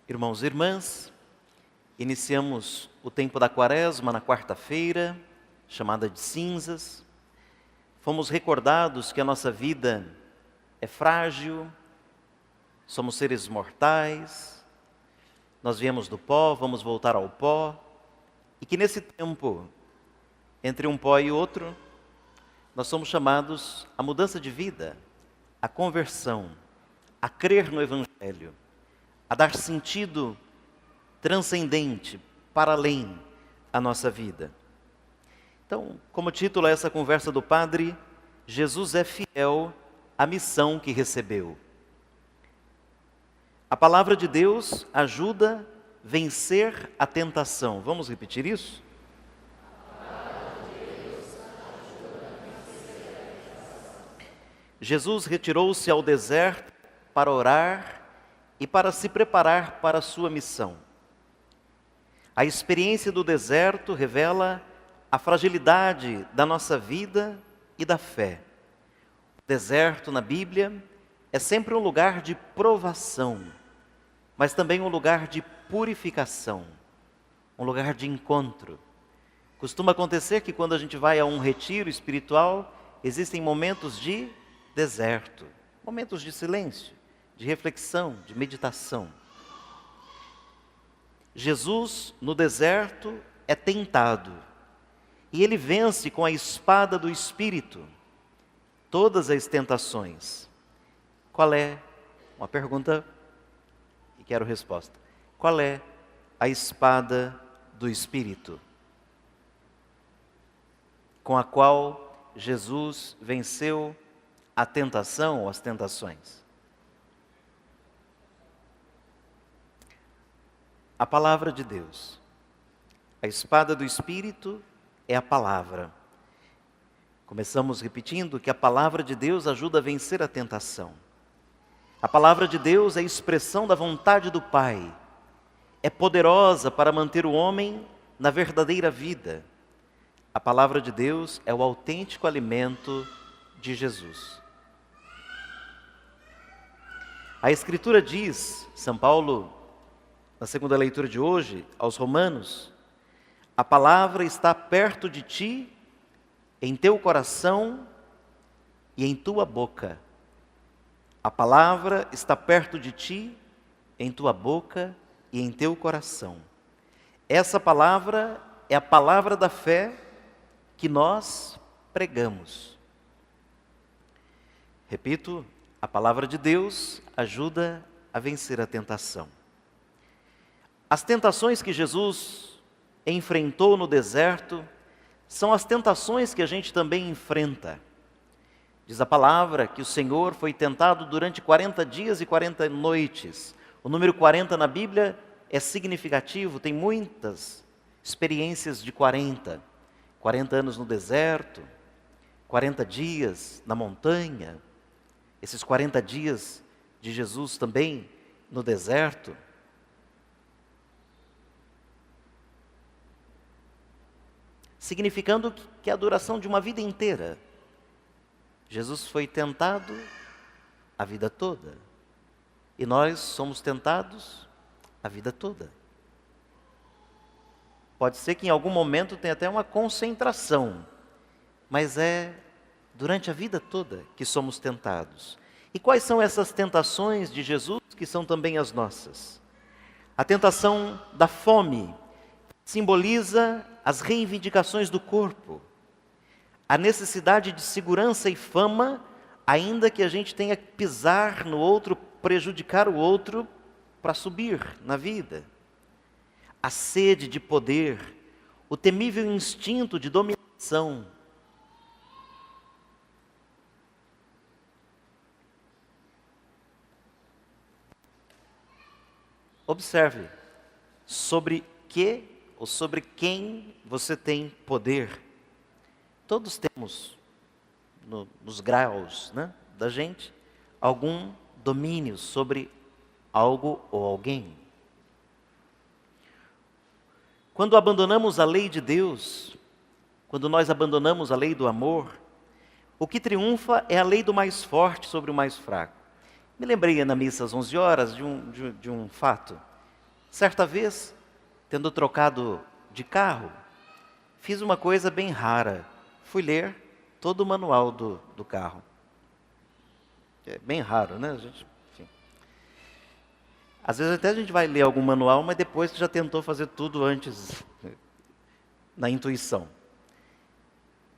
Irmãos e irmãs, iniciamos o tempo da Quaresma na quarta-feira, chamada de cinzas. Fomos recordados que a nossa vida é frágil, somos seres mortais, nós viemos do pó, vamos voltar ao pó, e que nesse tempo, entre um pó e outro, nós somos chamados à mudança de vida, à conversão, a crer no Evangelho, a dar sentido transcendente, para além a nossa vida. Então, como título a essa conversa do Padre, Jesus é fiel à missão que recebeu. A palavra de Deus ajuda a vencer a tentação. Vamos repetir isso? Jesus retirou-se ao deserto para orar e para se preparar para a sua missão. A experiência do deserto revela a fragilidade da nossa vida e da fé. O deserto na Bíblia é sempre um lugar de provação, mas também um lugar de purificação, um lugar de encontro. Costuma acontecer que quando a gente vai a um retiro espiritual, existem momentos de deserto, momentos de silêncio, de reflexão, de meditação. Jesus, no deserto, é tentado, e ele vence com a espada do Espírito todas as tentações. Qual é, uma pergunta e quero resposta, qual é a espada do Espírito com a qual Jesus venceu a tentação ou as tentações? A palavra de Deus. A espada do Espírito é a palavra. Começamos repetindo que a palavra de Deus ajuda a vencer a tentação. A palavra de Deus é a expressão da vontade do Pai. É poderosa para manter o homem na verdadeira vida. A palavra de Deus é o autêntico alimento de Jesus. A Escritura diz, São Paulo, na segunda leitura de hoje, aos Romanos, a palavra está perto de ti, em teu coração e em tua boca. A palavra está perto de ti, em tua boca e em teu coração. Essa palavra é a palavra da fé que nós pregamos. Repito, a palavra de Deus ajuda a vencer a tentação. As tentações que Jesus enfrentou no deserto são as tentações que a gente também enfrenta. Diz a palavra que o Senhor foi tentado durante 40 dias e 40 noites. O número 40 na Bíblia é significativo, tem muitas experiências de 40. 40 anos no deserto, 40 dias na montanha, esses 40 dias de Jesus também no deserto. Significando que é a duração de uma vida inteira. Jesus foi tentado a vida toda. E nós somos tentados a vida toda. Pode ser que em algum momento tenha até uma concentração, mas é durante a vida toda que somos tentados. E quais são essas tentações de Jesus que são também as nossas? A tentação da fome simboliza as reivindicações do corpo, a necessidade de segurança e fama, ainda que a gente tenha que pisar no outro, prejudicar o outro para subir na vida. A sede de poder, o temível instinto de dominação. Observe sobre que ou sobre quem você tem poder. Todos temos, nos graus, da gente, algum domínio sobre algo ou alguém. Quando abandonamos a lei de Deus, quando nós abandonamos a lei do amor, o que triunfa é a lei do mais forte sobre o mais fraco. Me lembrei na missa às 11 horas de um fato. Certa vez, tendo trocado de carro, fiz uma coisa bem rara. Fui ler todo o manual do carro. É bem raro, né, gente? Enfim. Às vezes até a gente vai ler algum manual, mas depois que já tentou fazer tudo antes, na intuição.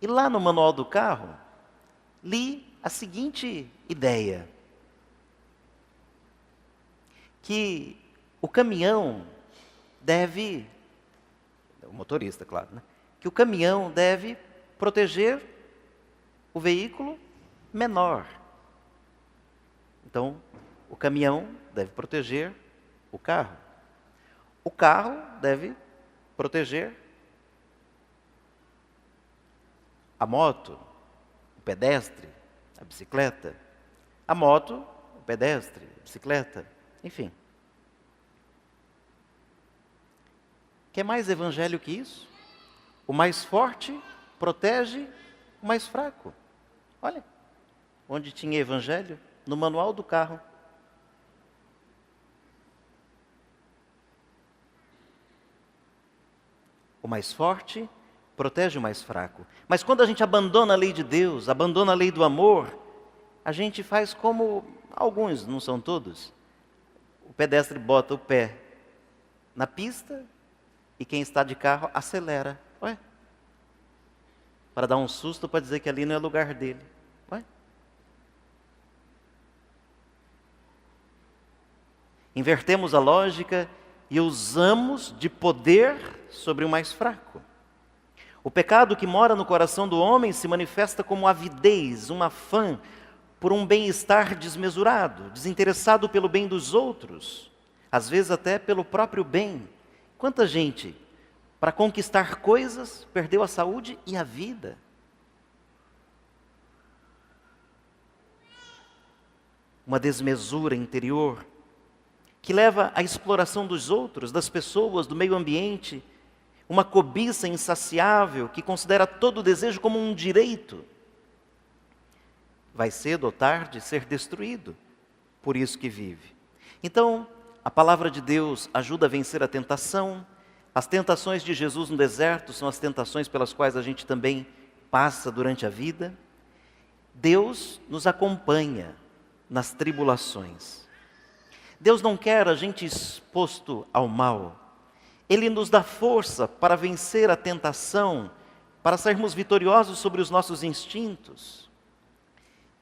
E lá no manual do carro, li a seguinte ideia: que o caminhão deve, o motorista, claro, né? Que o caminhão deve proteger o veículo menor. Então, o caminhão deve proteger o carro. O carro deve proteger a moto, o pedestre, a bicicleta. A moto, o pedestre, a bicicleta, enfim. Quer mais evangelho que isso? O mais forte protege o mais fraco. Olha, onde tinha evangelho? No manual do carro. O mais forte protege o mais fraco. Mas quando a gente abandona a lei de Deus, abandona a lei do amor, a gente faz como alguns, não são todos. O pedestre bota o pé na pista e quem está de carro acelera. Ué? Para dar um susto, para dizer que ali não é lugar dele. Ué? Invertemos a lógica e usamos de poder sobre o mais fraco. O pecado que mora no coração do homem se manifesta como avidez, um afã por um bem-estar desmesurado, desinteressado pelo bem dos outros, às vezes até pelo próprio bem. Quanta gente, para conquistar coisas, perdeu a saúde e a vida. Uma desmesura interior que leva à exploração dos outros, das pessoas, do meio ambiente, uma cobiça insaciável que considera todo desejo como um direito. Vai cedo ou tarde ser destruído, por isso que vive. Então, a palavra de Deus ajuda a vencer a tentação. As tentações de Jesus no deserto são as tentações pelas quais a gente também passa durante a vida. Deus nos acompanha nas tribulações. Deus não quer a gente exposto ao mal. Ele nos dá força para vencer a tentação, para sermos vitoriosos sobre os nossos instintos.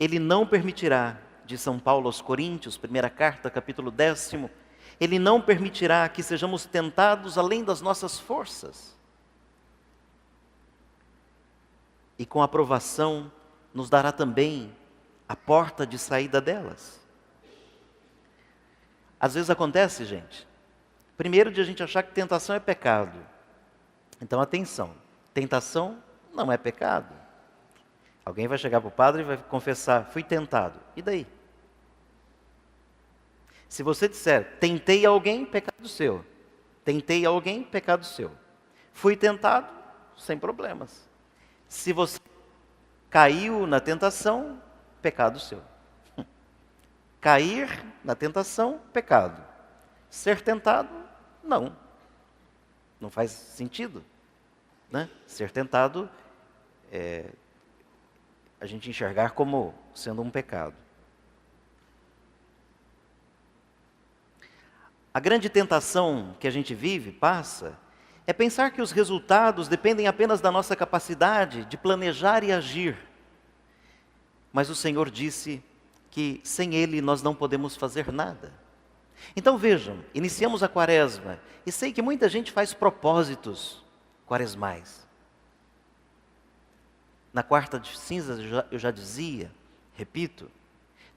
Ele não permitirá, de São Paulo aos Coríntios, primeira carta, capítulo 10, Ele não permitirá que sejamos tentados além das nossas forças. E com aprovação, nos dará também a porta de saída delas. Às vezes acontece, gente, primeiro de a gente achar que tentação é pecado. Então, atenção, tentação não é pecado. Alguém vai chegar para o padre e vai confessar, fui tentado. E daí? Se você disser, tentei alguém, pecado seu. Tentei alguém, pecado seu. Fui tentado, sem problemas. Se você caiu na tentação, pecado seu. Cair na tentação, pecado. Ser tentado, não. Não faz sentido, né? Ser tentado é a gente enxergar como sendo um pecado. A grande tentação que a gente vive, passa, é pensar que os resultados dependem apenas da nossa capacidade de planejar e agir. Mas o Senhor disse que sem Ele nós não podemos fazer nada. Então vejam, iniciamos a quaresma, e sei que muita gente faz propósitos quaresmais. Na quarta de cinzas eu já dizia, repito,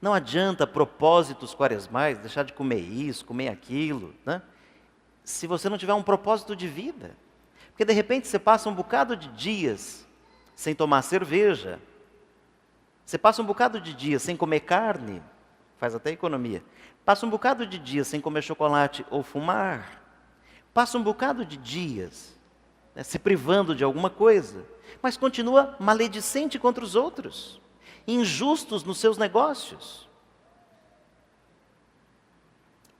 não adianta propósitos quaresmais, deixar de comer isso, comer aquilo, né? Se você não tiver um propósito de vida. Porque de repente você passa um bocado de dias sem tomar cerveja, você passa um bocado de dias sem comer carne, faz até economia, passa um bocado de dias sem comer chocolate ou fumar, passa um bocado de dias, né, se privando de alguma coisa, mas continua maledicente contra os outros, injustos nos seus negócios.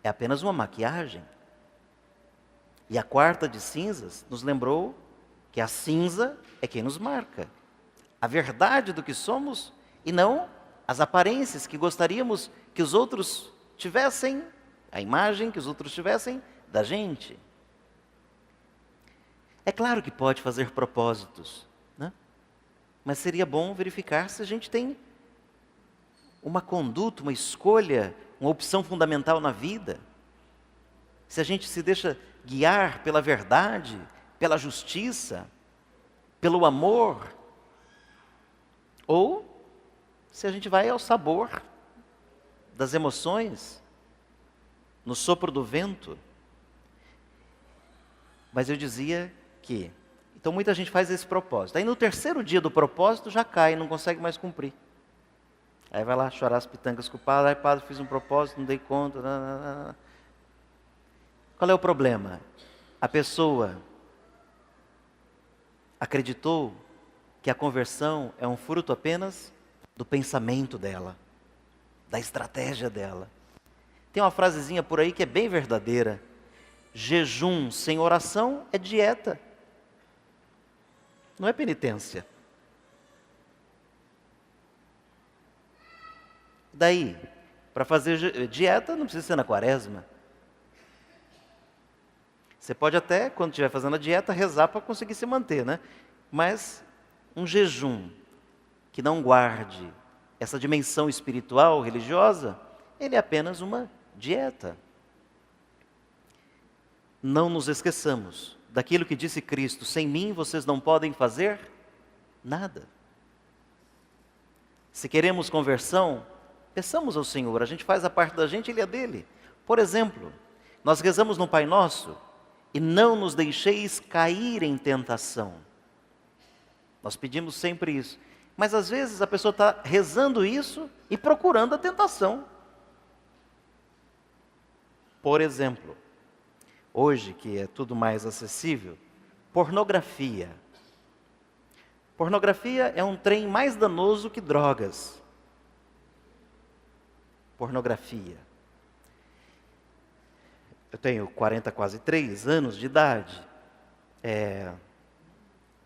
É apenas uma maquiagem. E a quarta de cinzas nos lembrou que a cinza é quem nos marca. A verdade do que somos e não as aparências que gostaríamos que os outros tivessem, a imagem que os outros tivessem da gente. É claro que pode fazer propósitos, né? Mas seria bom verificar se a gente tem uma conduta, uma escolha, uma opção fundamental na vida. Se a gente se deixa guiar pela verdade, pela justiça, pelo amor, ou se a gente vai ao sabor das emoções, no sopro do vento. Mas eu dizia que, então muita gente faz esse propósito. Aí no terceiro dia do propósito já cai, não consegue mais cumprir. Aí vai lá chorar as pitangas com o padre. Aí padre, fiz um propósito, não dei conta. Qual é o problema? A pessoa acreditou que a conversão é um fruto apenas do pensamento dela, da estratégia dela. Tem uma frasezinha por aí que é bem verdadeira. Jejum sem oração é dieta, não é penitência. Daí, para fazer dieta não precisa ser na quaresma. Você pode até, quando estiver fazendo a dieta, rezar para conseguir se manter, né? Mas um jejum que não guarde essa dimensão espiritual, religiosa, ele é apenas uma dieta. Não nos esqueçamos daquilo que disse Cristo: sem mim vocês não podem fazer nada. Se queremos conversão, peçamos ao Senhor, a gente faz a parte da gente, Ele é dele. Por exemplo, nós rezamos no Pai Nosso: e não nos deixeis cair em tentação. Nós pedimos sempre isso. Mas às vezes a pessoa está rezando isso e procurando a tentação. Por exemplo, hoje que é tudo mais acessível, pornografia. Pornografia é um trem mais danoso que drogas. Pornografia. Eu tenho 40, quase 3 anos de idade.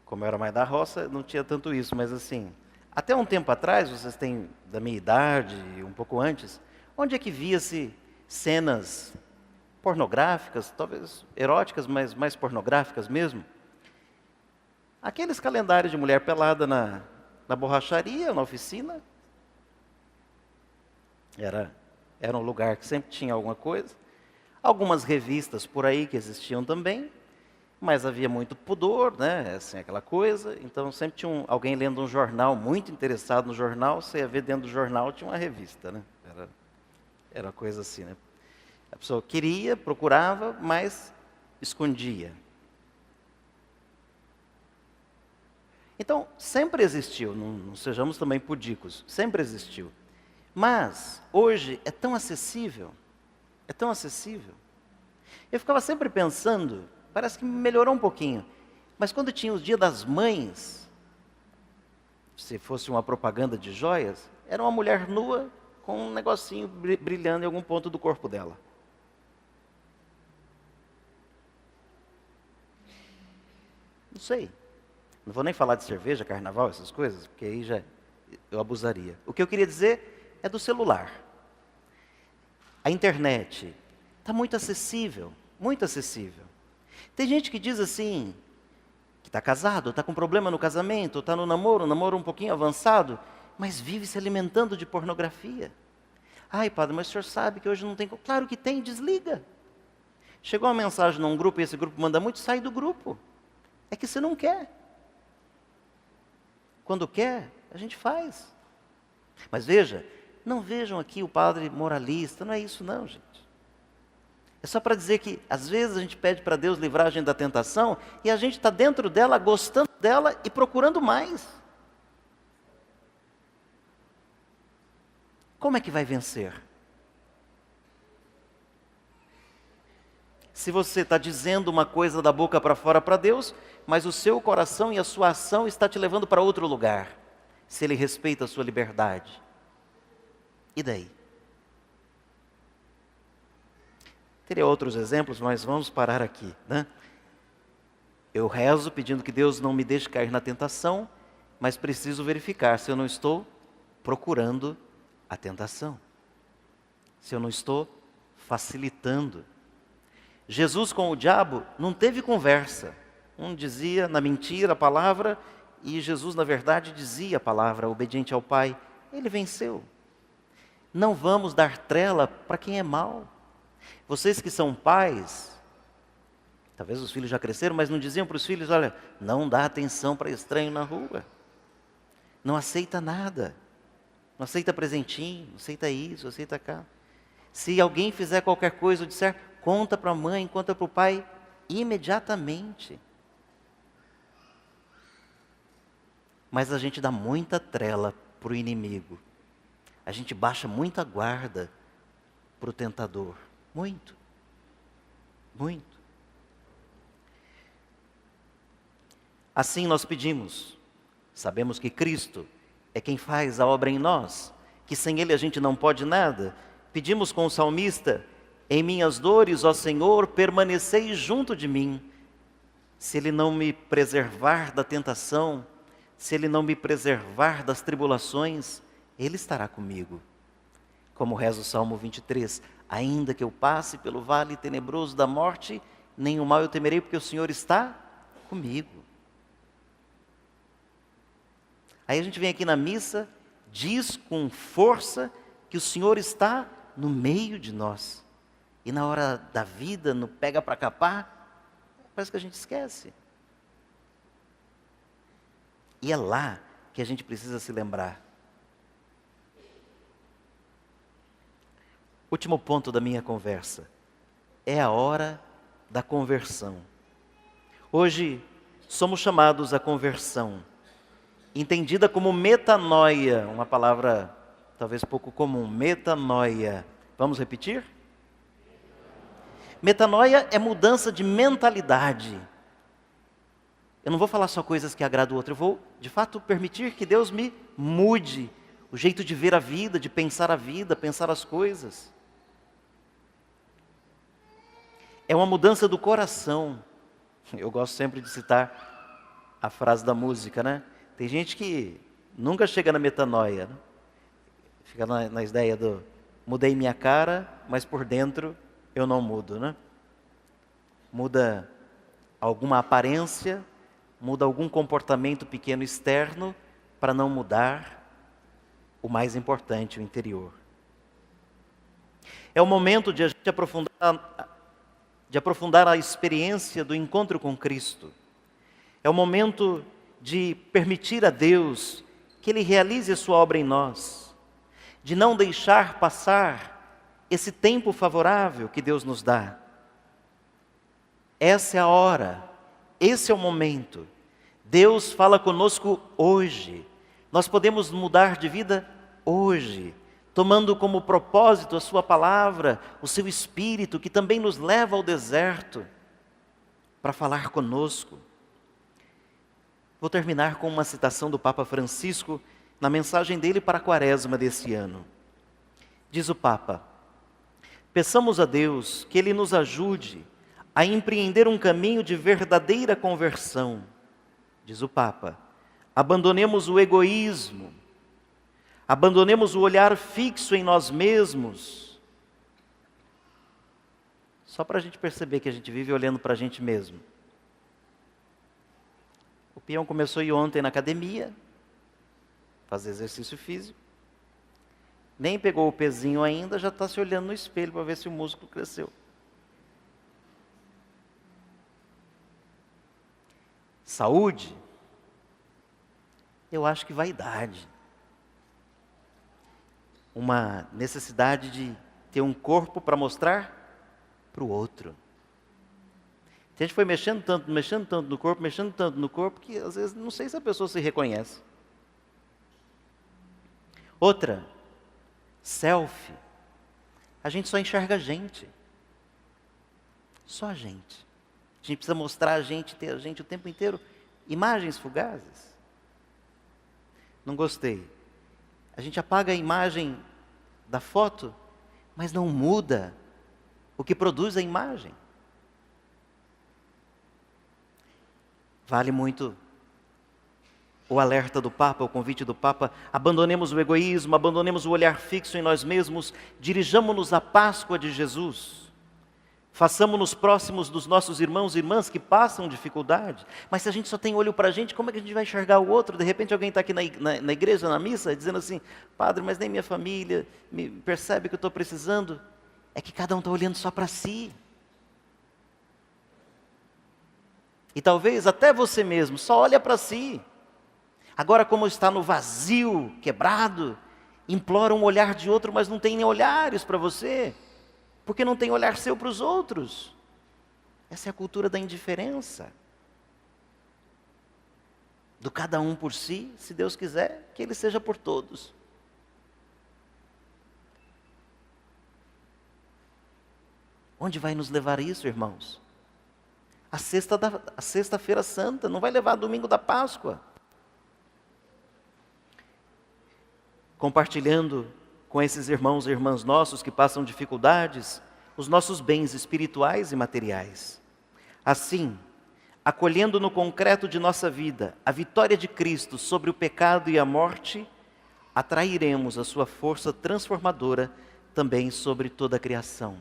Como eu era mais da roça, não tinha tanto isso, mas assim, até um tempo atrás, vocês têm da minha idade, um pouco antes, onde é que via-se cenas pornográficas, talvez eróticas, mas mais pornográficas mesmo? Aqueles calendários de mulher pelada na borracharia, na oficina. Era um lugar que sempre tinha alguma coisa. Algumas revistas por aí que existiam também, mas havia muito pudor, né? Assim, aquela coisa. Então sempre tinha alguém lendo um jornal, muito interessado no jornal, você ia ver dentro do jornal tinha uma revista, né? Era uma coisa assim, né? A pessoa queria, procurava, mas escondia. Então, sempre existiu, não sejamos também pudicos, sempre existiu. Mas, hoje, é tão acessível, é tão acessível. Eu ficava sempre pensando, parece que melhorou um pouquinho, mas quando tinha o Dia das Mães, se fosse uma propaganda de joias, era uma mulher nua com um negocinho brilhando em algum ponto do corpo dela. Não sei. Não vou nem falar de cerveja, carnaval, essas coisas, porque aí já eu abusaria. O que eu queria dizer é do celular. A internet está muito acessível, muito acessível. Tem gente que diz assim, que está casado, está com problema no casamento, está no namoro, um namoro um pouquinho avançado, mas vive se alimentando de pornografia. Ai, padre, mas o senhor sabe que hoje não tem... Claro que tem, desliga. Chegou uma mensagem num grupo e esse grupo manda muito, sai do grupo. É que você não quer. Quando quer, a gente faz. Mas veja, não vejam aqui o padre moralista, não é isso não, gente. É só para dizer que, às vezes, a gente pede para Deus livrar a gente da tentação e a gente está dentro dela, gostando dela e procurando mais. Como é que vai vencer? Se você está dizendo uma coisa da boca para fora para Deus, mas o seu coração e a sua ação está te levando para outro lugar, se Ele respeita a sua liberdade. E daí? Teria outros exemplos, mas vamos parar aqui, né? Eu rezo pedindo que Deus não me deixe cair na tentação, mas preciso verificar se eu não estou procurando a tentação, se eu não estou facilitando. Jesus com o diabo não teve conversa. Um dizia na mentira a palavra e Jesus, na verdade, dizia a palavra, obediente ao Pai. Ele venceu. Não vamos dar trela para quem é mau. Vocês que são pais, talvez os filhos já cresceram, mas não diziam para os filhos, olha, não dá atenção para estranho na rua. Não aceita nada. Não aceita presentinho, não aceita isso, não aceita cá. Se alguém fizer qualquer coisa ou disser, conta para a mãe, conta para o pai, imediatamente. Mas a gente dá muita trela para o inimigo. A gente baixa muita guarda para o tentador. Muito. Muito. Assim nós pedimos. Sabemos que Cristo é quem faz a obra em nós, que sem Ele a gente não pode nada. Pedimos com o salmista, em minhas dores, ó Senhor, permanecei junto de mim. Se Ele não me preservar da tentação, se Ele não me preservar das tribulações, Ele estará comigo. Como reza o Salmo 23, ainda que eu passe pelo vale tenebroso da morte, nenhum mal eu temerei, porque o Senhor está comigo. Aí a gente vem aqui na missa, diz com força que o Senhor está no meio de nós. E na hora da vida, no pega para capar, parece que a gente esquece. E é lá que a gente precisa se lembrar. Último ponto da minha conversa. É a hora da conversão. Hoje somos chamados à conversão, entendida como metanoia, uma palavra talvez pouco comum, metanoia. Vamos repetir? Metanoia é mudança de mentalidade. Eu não vou falar só coisas que agradam o outro, eu vou, de fato, permitir que Deus me mude o jeito de ver a vida, de pensar a vida, pensar as coisas. É uma mudança do coração. Eu gosto sempre de citar a frase da música, né? Tem gente que nunca chega na metanoia, né? Fica na ideia do mudei minha cara, mas por dentro eu não mudo, né? Muda alguma aparência, muda algum comportamento pequeno externo para não mudar o mais importante, o interior. É o momento de a gente aprofundar a experiência do encontro com Cristo. É o momento de permitir a Deus que Ele realize a sua obra em nós, de não deixar passar esse tempo favorável que Deus nos dá. Essa é a hora, esse é o momento. Deus fala conosco hoje. Nós podemos mudar de vida hoje, tomando como propósito a sua palavra, o seu Espírito, que também nos leva ao deserto para falar conosco. Vou terminar com uma citação do Papa Francisco na mensagem dele para a Quaresma desse ano. Diz o Papa: peçamos a Deus que Ele nos ajude a empreender um caminho de verdadeira conversão. Diz o Papa: abandonemos o egoísmo, abandonemos o olhar fixo em nós mesmos. Só para a gente perceber que a gente vive olhando para a gente mesmo. O peão começou a ir ontem na academia, fazer exercício físico. Nem pegou o pezinho ainda, já está se olhando no espelho para ver se o músculo cresceu. Saúde, eu acho que vaidade. Uma necessidade de ter um corpo para mostrar para o outro. A gente foi mexendo tanto no corpo, que às vezes não sei se a pessoa se reconhece. Outra, selfie. A gente só enxerga a gente. Só a gente. A gente precisa mostrar a gente, ter a gente o tempo inteiro. Imagens fugazes. Não gostei. A gente apaga a imagem da foto, mas não muda o que produz a imagem. Vale muito o alerta do Papa, o convite do Papa: abandonemos o egoísmo, abandonemos o olhar fixo em nós mesmos, dirijamo-nos à Páscoa de Jesus. Façamos-nos próximos dos nossos irmãos e irmãs que passam dificuldade. Mas se a gente só tem olho para a gente, como é que a gente vai enxergar o outro? De repente alguém está aqui na igreja, na missa, dizendo assim: padre, mas nem minha família me percebe que eu estou precisando. É que cada um está olhando só para si. E talvez até você mesmo só olha para si. Agora, como está no vazio, quebrado, implora um olhar de outro, mas não tem nem olhares para você, porque não tem olhar seu para os outros. Essa é a cultura da indiferença. Do cada um por si, se Deus quiser, que Ele seja por todos. Onde vai nos levar isso, irmãos? A sexta-feira santa, não vai levar domingo da Páscoa. Compartilhando com esses irmãos e irmãs nossos que passam dificuldades, os nossos bens espirituais e materiais. Assim, acolhendo no concreto de nossa vida a vitória de Cristo sobre o pecado e a morte, atrairemos a sua força transformadora também sobre toda a criação.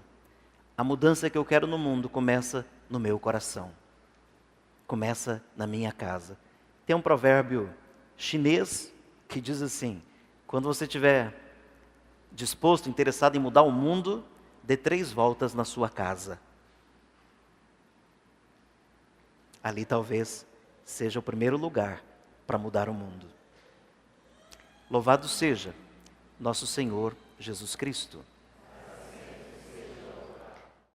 A mudança que eu quero no mundo começa no meu coração. Começa na minha casa. Tem um provérbio chinês que diz assim: quando você estiver disposto, interessado em mudar o mundo, dê 3 voltas na sua casa. Ali talvez seja o primeiro lugar para mudar o mundo. Louvado seja nosso Senhor Jesus Cristo.